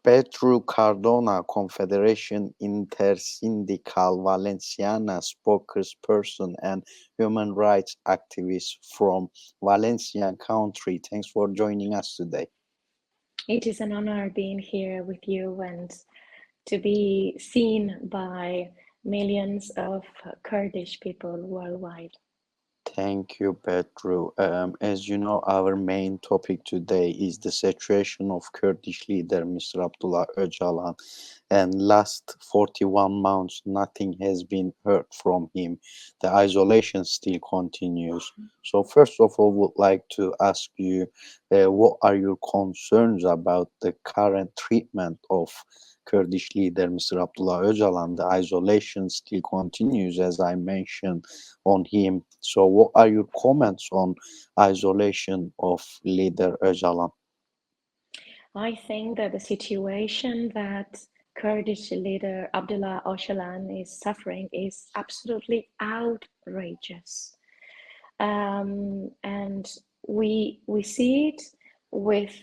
Beatriu Cardona, Confederation Intersindical Valenciana spokesperson and human rights activist from Valencian country. Thanks for joining us today. It is an honor being here with you and to be seen by millions of Kurdish people worldwide. Thank you, Beatriu. As you know, our main topic today is the situation of Kurdish leader Mr. Abdullah Öcalan. And last 41 months, nothing has been heard from him. The isolation still continues. So first of all, would like to ask you, what are your concerns about the current treatment of Kurdish leader Mr. Abdullah Öcalan? The isolation still continues, as I mentioned on him. So what are your comments on isolation of leader Öcalan? I think that the situation that Kurdish leader Abdullah Öcalan is suffering is absolutely outrageous. And we see it with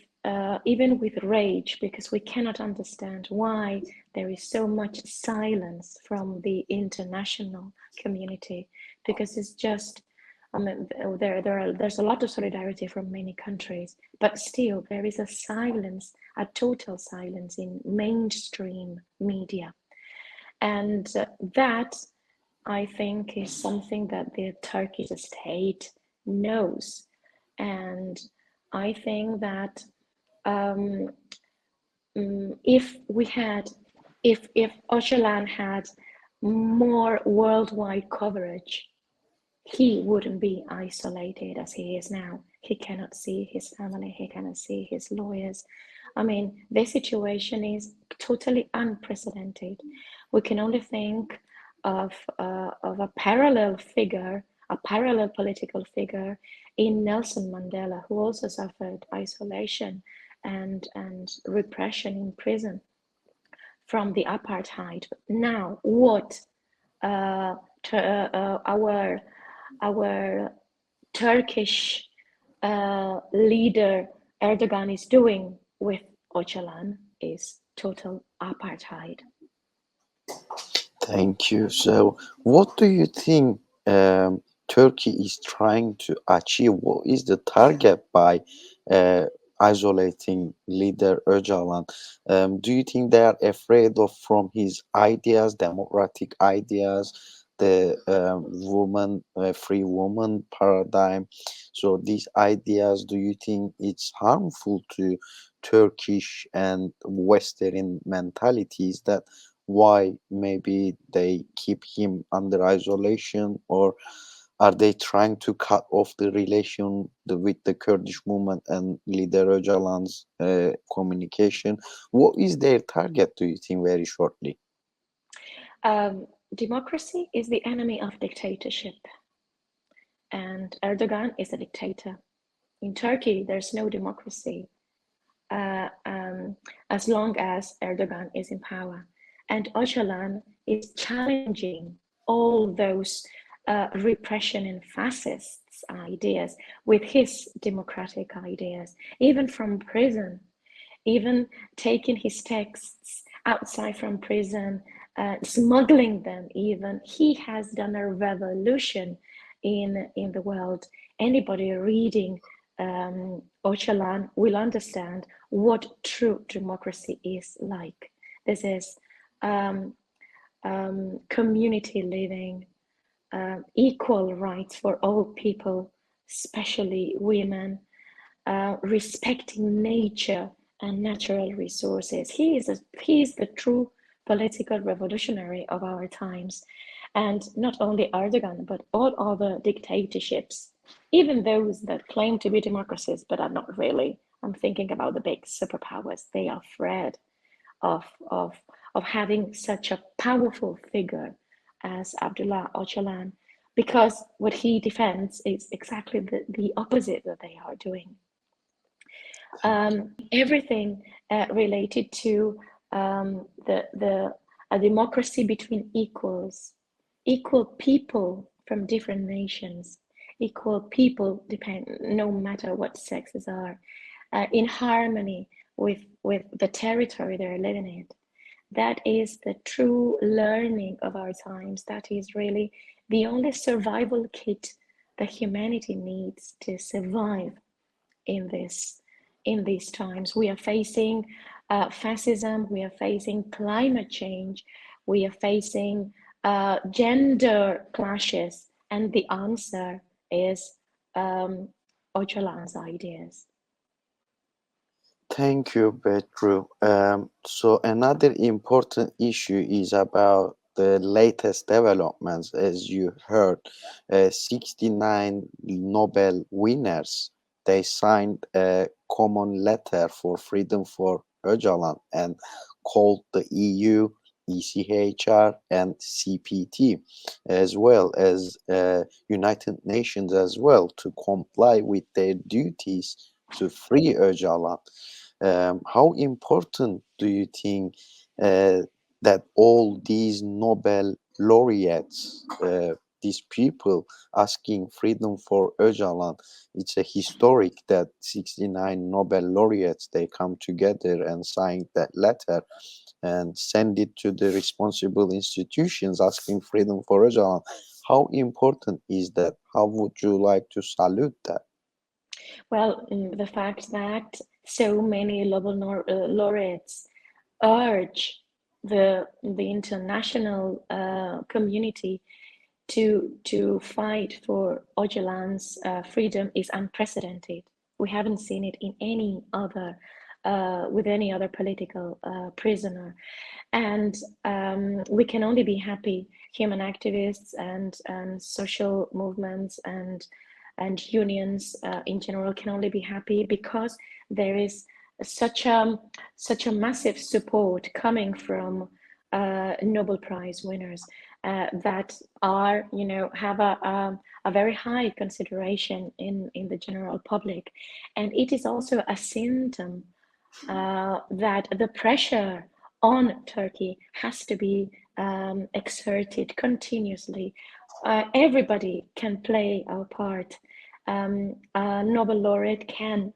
even with rage, because we cannot understand why there is so much silence from the international community, because it's just there's a lot of solidarity from many countries, but still there is a silence, a total silence in mainstream media. And that, I think, is something that the Turkish state knows. And I think that if Öcalan had more worldwide coverage, he wouldn't be isolated as he is now. He cannot see his family, he cannot see his lawyers. I mean, this situation is totally unprecedented. We can only think of a parallel figure, a parallel political figure in Nelson Mandela, who also suffered isolation and repression in prison from the apartheid. Now, what our Turkish leader Erdogan is doing with Öcalan is total apartheid. Thank you. So what do you think Turkey is trying to achieve? What is the target by isolating leader Öcalan? Do you think they are afraid of from his ideas, democratic ideas, the free woman paradigm? So these ideas, do you think it's harmful to Turkish and Western mentalities, that why maybe they keep him under isolation, or are they trying to cut off the relation with the Kurdish movement and leader Öcalan's communication? What is their target, do you think, very shortly? Democracy is the enemy of dictatorship, and Erdogan is a dictator. In Turkey, there's no democracy as long as Erdogan is in power. And Öcalan is challenging all those repression and fascists ideas with his democratic ideas, even from prison, even taking his texts outside from prison, smuggling them even. He has done a revolution in the world. Anybody reading Öcalan will understand what true democracy is like. This is community living, equal rights for all people, especially women, respecting nature and natural resources. He is the true political revolutionary of our times. And not only Erdogan, but all other dictatorships, even those that claim to be democracies, but are not really. I'm thinking about the big superpowers. They are afraid of having such a powerful figure as Abdullah Öcalan, because what he defends is exactly the opposite that they are doing. Everything related to a democracy between equals, equal people from different nations, equal people no matter what sexes are, in harmony with the territory they're living in. That is the true learning of our times. That is really the only survival kit that humanity needs to survive in this in these times. We are facing fascism. We are facing climate change. We are facing gender clashes, and the answer is um, Ocalan's ideas. Thank you, Beatriu. So another important issue is about the latest developments. As you heard, 69 Nobel winners, they signed a common letter for freedom for Öcalan and called the EU, ECHR, and CPT, as well as United Nations as well, to comply with their duties to free Öcalan. How important do you think uh, that all these Nobel laureates, these people asking freedom for Öcalan, it's a historic that 69 Nobel laureates, they come together and sign that letter and send it to the responsible institutions asking freedom for Öcalan. How important is that? How would you like to salute that? Well, the fact that so many Nobel laureates urge the international community to fight for Öcalan's freedom is unprecedented. We haven't seen it in any other with any other political prisoner, and we can only be happy. Human activists and social movements and unions in general can only be happy because there is such a such a massive support coming from Nobel Prize winners that are, you know, have a very high consideration in the general public, and it is also a symptom that the pressure on Turkey has to be exerted continuously. Everybody can play our part. A Nobel laureate can,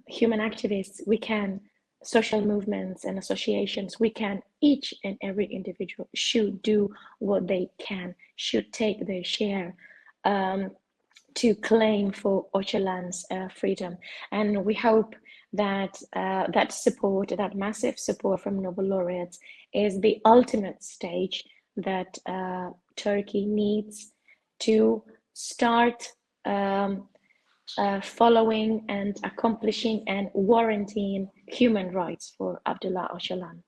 human activists, we can, social movements and associations, we can, each and every individual should do what they can, should take their share to claim for Öcalan's freedom. And we hope that that support, that massive support from Nobel laureates, is the ultimate stage that Turkey needs to start um, following and accomplishing and warranting human rights for Abdullah Öcalan.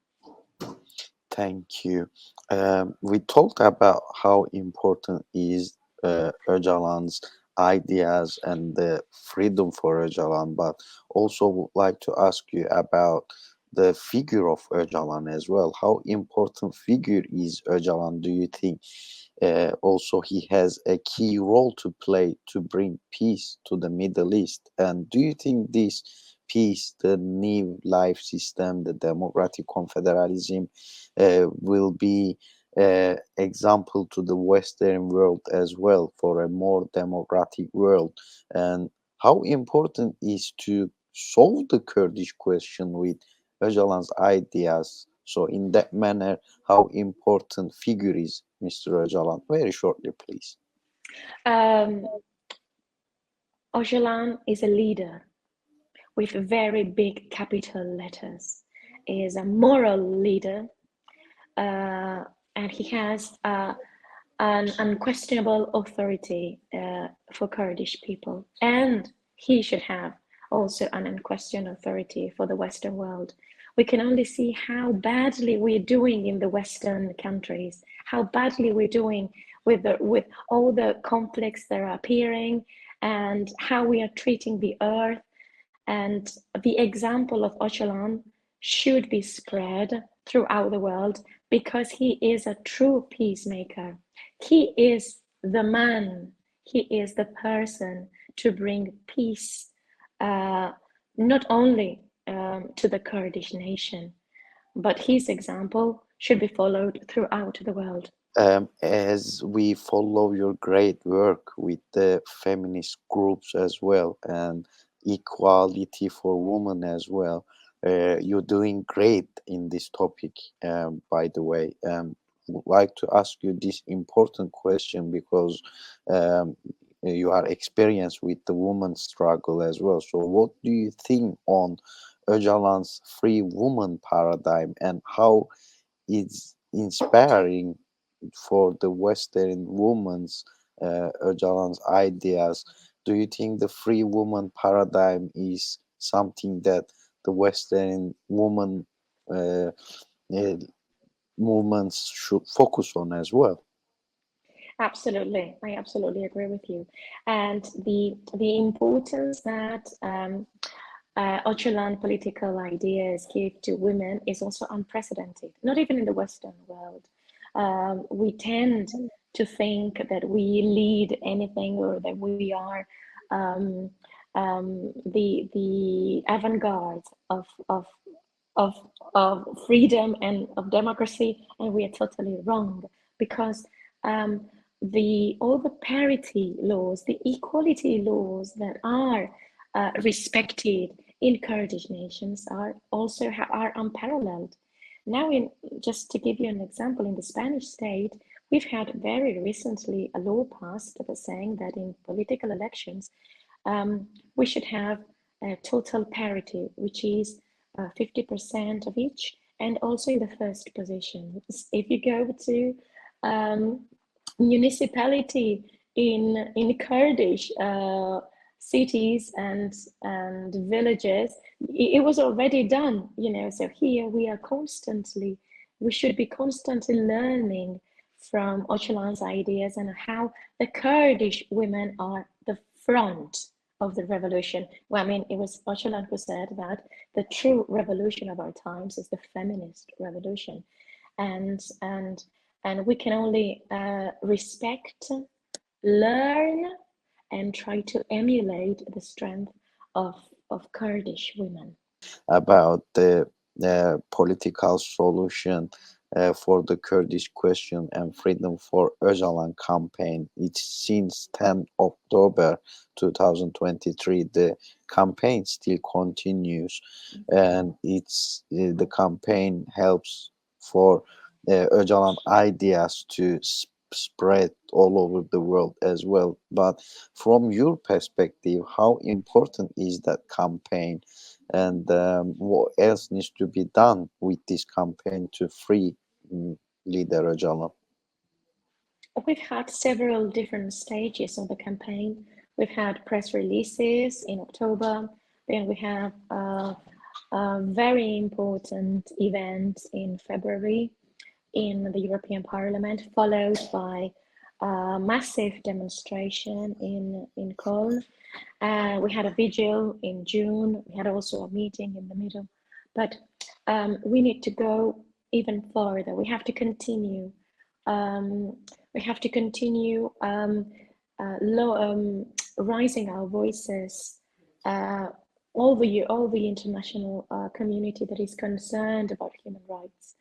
Thank you. We talked about how important is Öcalan's ideas and the freedom for Öcalan, but also would like to ask you about the figure of Öcalan as well. How important figure is Öcalan, do you think? Also, he has a key role to play to bring peace to the Middle East. And do you think this peace, the new life system, the democratic confederalism, will be example to the Western world as well for a more democratic world? And how important is to solve the Kurdish question with Öcalan's ideas? So, in that manner, how important figure is Mr. Öcalan? Very shortly, please. Um, Öcalan is a leader with very big capital letters, is a moral leader, uh, and he has an unquestionable authority for Kurdish people, and he should have also an unquestioned authority for the Western world. We can only see how badly we're doing in the Western countries, how badly we're doing with all the conflicts that are appearing, and how we are treating the earth. And the example of Öcalan should be spread throughout the world because he is a true peacemaker. He is the man, he is the person to bring peace, uh, not only to the Kurdish nation, but his example should be followed throughout the world. As we follow your great work with the feminist groups as well and equality for women as well, You're doing great in this topic, by the way. Would like to ask you this important question because um, you are experienced with the woman's struggle as well. So, what do you think on Öcalan's free woman paradigm and how it's inspiring for the Western women's Öcalan's ideas? Do you think the free woman paradigm is something that the Western woman uh, uh, movements should focus on as well? Absolutely, I absolutely agree with you. And the importance that Ocalan political ideas give to women is also unprecedented, not even in the Western world. We tend to think that we lead anything or that we are um, the avant-garde of freedom and of democracy, and we are totally wrong because um, the all the parity laws, the equality laws that are respected in Kurdish nations are also are unparalleled. Now, in just to give you an example, in the Spanish state, we've had very recently a law passed that is saying that in political elections, we should have total parity, which is 50% of each, and also in the first position. If you go to um, municipality in Kurdish cities and villages, it was already done, you know. So here we should be constantly learning from Öcalan's ideas and how the Kurdish women are the front of the revolution. Well, I mean, it was Öcalan who said that the true revolution of our times is the feminist revolution, and and and we can only respect, learn, and try to emulate the strength of Kurdish women. About the political solution for the Kurdish question and freedom for Öcalan campaign. It's since 10 October 2023. The campaign still continues, and it's the campaign helps for Öcalan ideas to spread all over the world as well. But from your perspective, how important is that campaign? And what else needs to be done with this campaign to free leader Öcalan? We've had several different stages of the campaign. We've had press releases in October, then we have a very important event in February in the European Parliament, followed by a massive demonstration in Cologne. We had a vigil in June. We had also a meeting in the middle. But we need to go even further. We have to continue. Um, we have to continue rising our voices. All the international community that is concerned about human rights.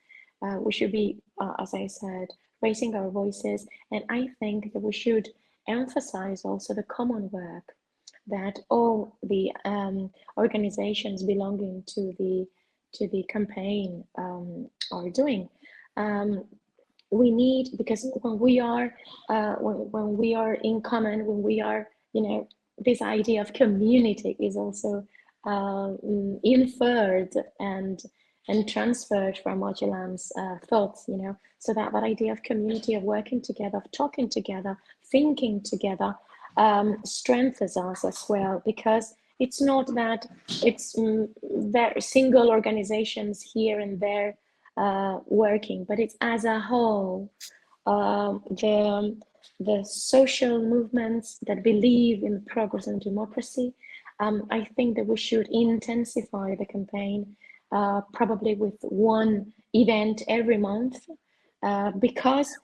We should be, as I said, raising our voices, and I think that we should emphasize also the common work that all the organizations belonging to the campaign are doing. Um, we need, because when we are in common, when we are, you know, this idea of community is also inferred and transferred from Öcalan's thoughts, you know. So that idea of community, of working together, of talking together, thinking together, strengthens us as well, because it's not that it's very single organizations here and there working, but it's as a whole. The social movements that believe in progress and democracy. I think that we should intensify the campaign, probably with one event every month, because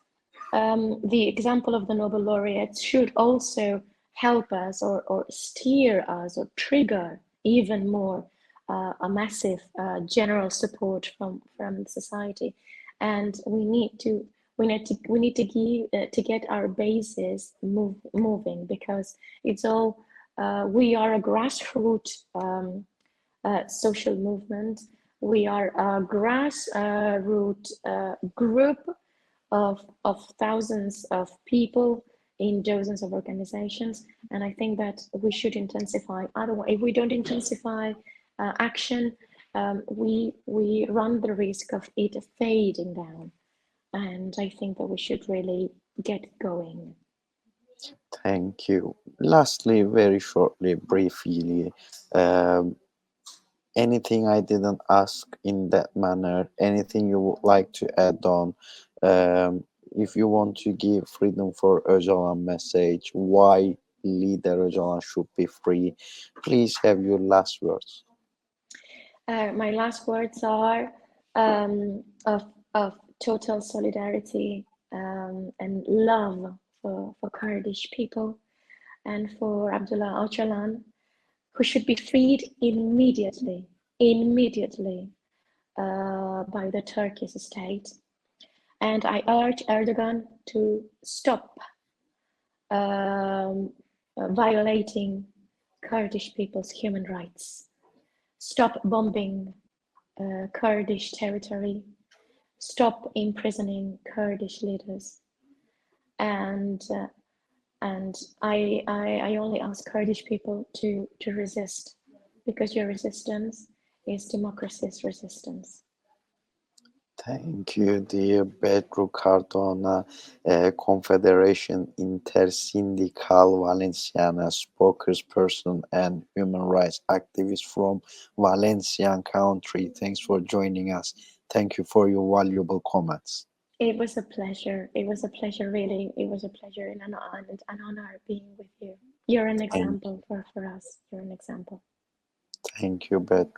the example of the Nobel laureates should also help us or steer us or trigger even more a massive general support from society, and we need to give to get our bases moving, because it's all we are a grassroots social movement. We are a grassroots group of thousands of people in dozens of organizations. And I think that we should intensify. Otherwise, if we don't intensify action, we run the risk of it fading down. And I think that we should really get going. Thank you. Lastly, very shortly, briefly, um, anything I didn't ask in that manner, anything you would like to add on? Um, if you want to give freedom for Öcalan message, why leader Öcalan should be free, please have your last words. My last words are of total solidarity and love for Kurdish people and for Abdullah Öcalan, who should be freed immediately by the Turkish state. And I urge Erdogan to stop violating Kurdish people's human rights, stop bombing Kurdish territory, stop imprisoning Kurdish leaders, and I only ask Kurdish people to resist, because your resistance is democracy's resistance. Thank you, dear Beatriu Cardona, Confederation Intersindical Valenciana spokesperson and human rights activist from Valencian country. Thanks for joining us. Thank you for your valuable comments. It was a pleasure. It was a pleasure, really. It was a pleasure and an honor being with you. You're an Thank, example for us. You're an example. thank you, Beatriu.